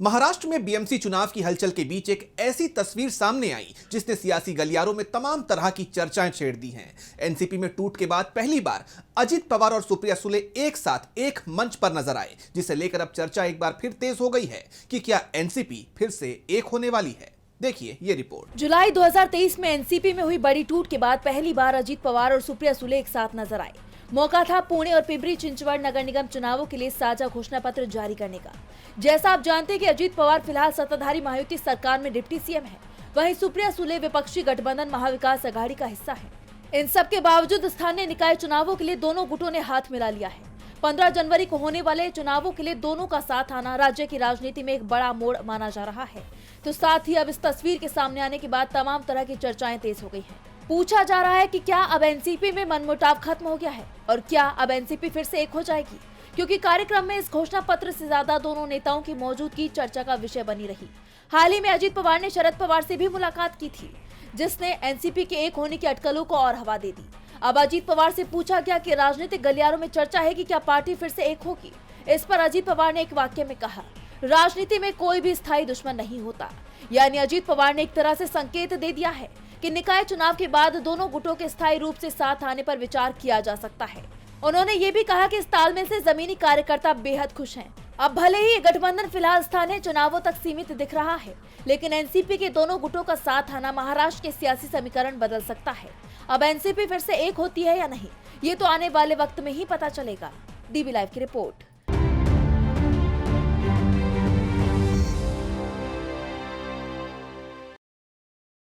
महाराष्ट्र में बीएमसी चुनाव की हलचल के बीच एक ऐसी तस्वीर सामने आई जिसने सियासी गलियारों में तमाम तरह की चर्चाएं छेड़ दी हैं। एनसीपी में टूट के बाद पहली बार अजित पवार और सुप्रिया सुले एक साथ एक मंच पर नजर आए, जिसे लेकर अब चर्चा एक बार फिर तेज हो गई है कि क्या एनसीपी फिर से एक होने वाली है। देखिए ये रिपोर्ट। जुलाई 2023 में एनसीपी में हुई बड़ी टूट के बाद पहली बार अजित पवार और सुप्रिया सुले एक साथ नजर आए। मौका था पुणे और पिंपरी चिंचवड नगर निगम चुनावों के लिए साझा घोषणा पत्र जारी करने का। जैसा आप जानते हैं कि अजित पवार फिलहाल सत्ताधारी महायुति सरकार में डिप्टी सीएम है, वहीं सुप्रिया सुले विपक्षी गठबंधन महाविकास अघाड़ी का हिस्सा है। इन सब के बावजूद स्थानीय निकाय चुनावों के लिए दोनों गुटों ने हाथ मिला लिया है। 15 जनवरी को होने वाले चुनावों के लिए दोनों का साथ आना राज्य की राजनीति में एक बड़ा मोड़ माना जा रहा है। तो साथ ही अब इस तस्वीर के सामने आने के बाद तमाम तरह की चर्चाएं तेज हो गई हैं। पूछा जा रहा है कि क्या अब एनसीपी में मनमुटाव खत्म हो गया है और क्या अब एनसीपी फिर से एक हो जाएगी, क्योंकि कार्यक्रम में इस घोषणा पत्र से ज्यादा दोनों नेताओं की मौजूदगी चर्चा का विषय बनी रही। हाल ही में अजित पवार ने शरद पवार से भी मुलाकात की थी, जिसने एनसीपी के एक होने की अटकलों को और हवा दे दी। अब अजित पवार से पूछा गया कि राजनीतिक गलियारों में चर्चा है कि क्या पार्टी फिर से एक होगी। इस पर अजित पवार ने एक वाक्य में कहा, राजनीति में कोई भी स्थायी दुश्मन नहीं होता। यानी अजित पवार ने एक तरह से संकेत दे दिया है कि निकाय चुनाव के बाद दोनों गुटों के स्थायी रूप से साथ आने पर विचार किया जा सकता है। उन्होंने ये भी कहा कि इस तालमेल से जमीनी कार्यकर्ता बेहद खुश हैं। अब भले ही ये गठबंधन फिलहाल स्थानीय चुनावों तक सीमित दिख रहा है, लेकिन एनसीपी के दोनों गुटों का साथ आना महाराष्ट्र के सियासी समीकरण बदल सकता है। अब एनसीपी फिर से एक होती है या नहीं, ये तो आने वाले वक्त में ही पता चलेगा। डीबी लाइव की रिपोर्ट।